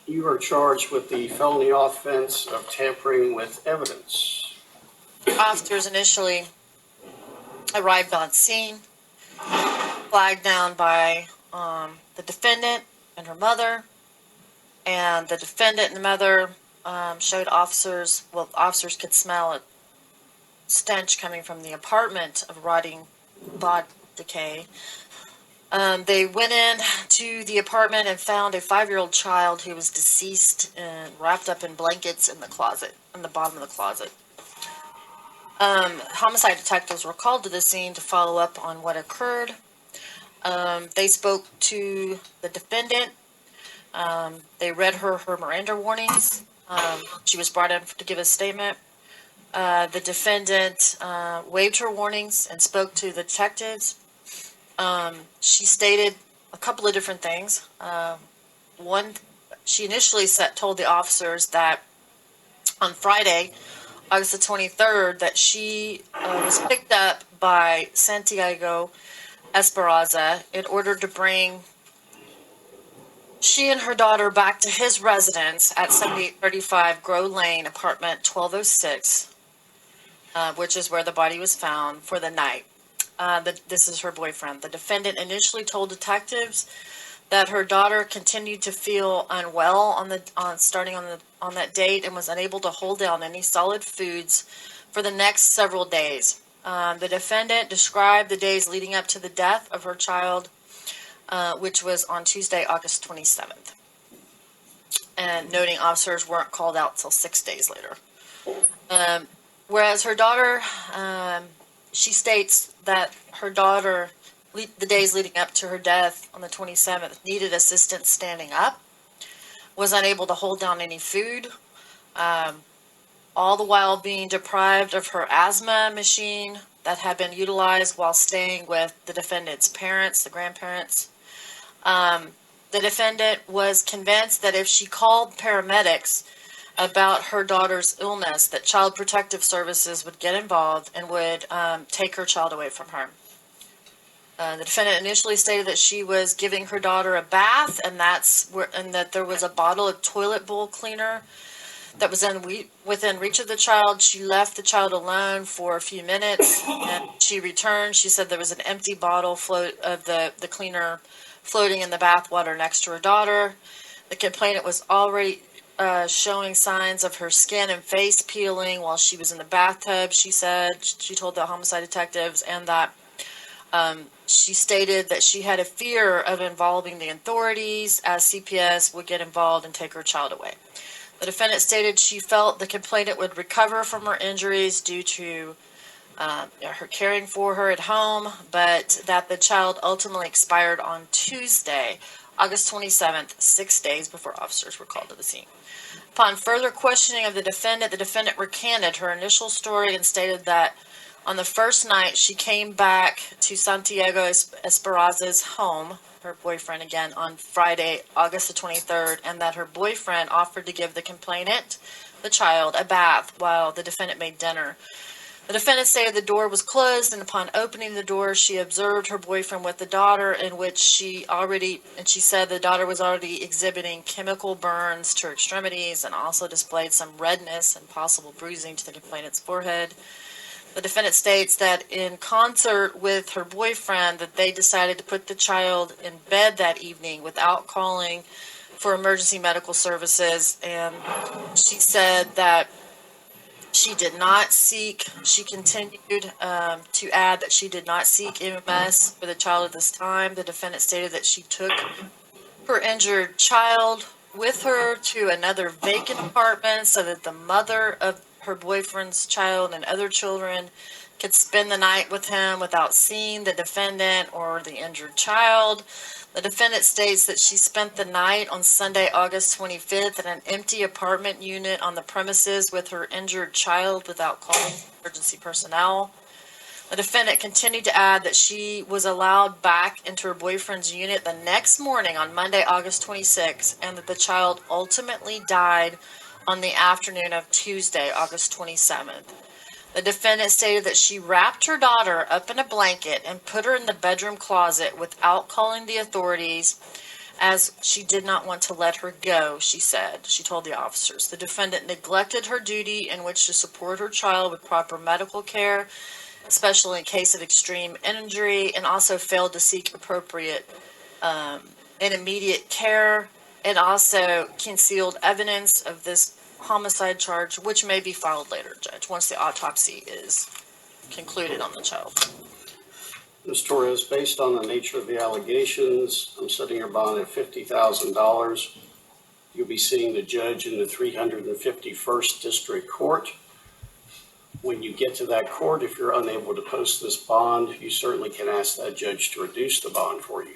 You are charged with the felony offense of tampering with evidence. Officers initially arrived on scene, flagged down by the defendant and her mother, and the defendant and the mother showed officers, well, officers could smell a stench coming from the apartment of rotting body decay. They went in to the apartment and found a 5-year-old child who was deceased and wrapped up in blankets in the closet, in the bottom of the closet. Homicide detectives were called to the scene to follow up on what occurred. They spoke to the defendant. They read her Miranda warnings. She was brought in to give a statement. The defendant waived her warnings and spoke to the detectives. She stated a couple of different things. One, she initially told the officers that on Friday, August the 23rd, that she was picked up by Santiago Esperanza in order to bring she and her daughter back to his residence at 7835 Grow Lane, apartment 1206, which is where the body was found, for the night. This is her boyfriend. The defendant initially told detectives that her daughter continued to feel unwell on that date and was unable to hold down any solid foods for the next several days. The defendant described the days leading up to the death of her child, which was on Tuesday, August 27th, and noting officers weren't called out till 6 days later. Whereas her daughter, she states that her daughter, the days leading up to her death on the 27th, needed assistance standing up, was unable to hold down any food, all the while being deprived of her asthma machine that had been utilized while staying with the defendant's parents, the grandparents. The defendant was convinced that if she called paramedics about her daughter's illness, that Child Protective Services would get involved and would take her child away from her. The defendant initially stated that she was giving her daughter a bath, and that there was a bottle of toilet bowl cleaner that was within reach of the child. She left the child alone for a few minutes, and she returned. She said there was an empty bottle of the cleaner floating in the bath water next to her daughter. The complainant was already showing signs of her skin and face peeling while she was in the bathtub, she said. She told the homicide detectives, and that she stated that she had a fear of involving the authorities, as CPS would get involved and take her child away. The defendant stated she felt the complainant would recover from her injuries due to her caring for her at home, but that the child ultimately expired on Tuesday, August 27th, 6 days before officers were called to the scene. Upon further questioning of the defendant recanted her initial story and stated that on the first night she came back to Santiago Esperanza's home, her boyfriend again, on Friday, August the 23rd, and that her boyfriend offered to give the complainant, the child, a bath while the defendant made dinner. The defendant stated the door was closed, and upon opening the door, she observed her boyfriend with the daughter, in which she said the daughter was already exhibiting chemical burns to her extremities and also displayed some redness and possible bruising to the complainant's forehead. The defendant states that in concert with her boyfriend, that they decided to put the child in bed that evening without calling for emergency medical services, and she said that she continued to add that she did not seek EMS for the child at this time. The defendant stated that she took her injured child with her to another vacant apartment so that the mother of her boyfriend's child and other children could spend the night with him without seeing the defendant or the injured child. The defendant states that she spent the night on Sunday, August 25th in an empty apartment unit on the premises with her injured child without calling emergency personnel. The defendant continued to add that she was allowed back into her boyfriend's unit the next morning on Monday, August 26th, and that the child ultimately died on the afternoon of Tuesday, August 27th. The defendant stated that she wrapped her daughter up in a blanket and put her in the bedroom closet without calling the authorities, as she did not want to let her go, she said. She told the officers. The defendant neglected her duty in which to support her child with proper medical care, especially in case of extreme injury, and also failed to seek appropriate and immediate care, and also concealed evidence of this homicide charge, which may be filed later, Judge, once the autopsy is concluded on the child. Ms. Torres, based on the nature of the allegations, I'm setting your bond at $50,000. You'll be seeing the judge in the 351st District Court. When you get to that court, if you're unable to post this bond, you certainly can ask that judge to reduce the bond for you.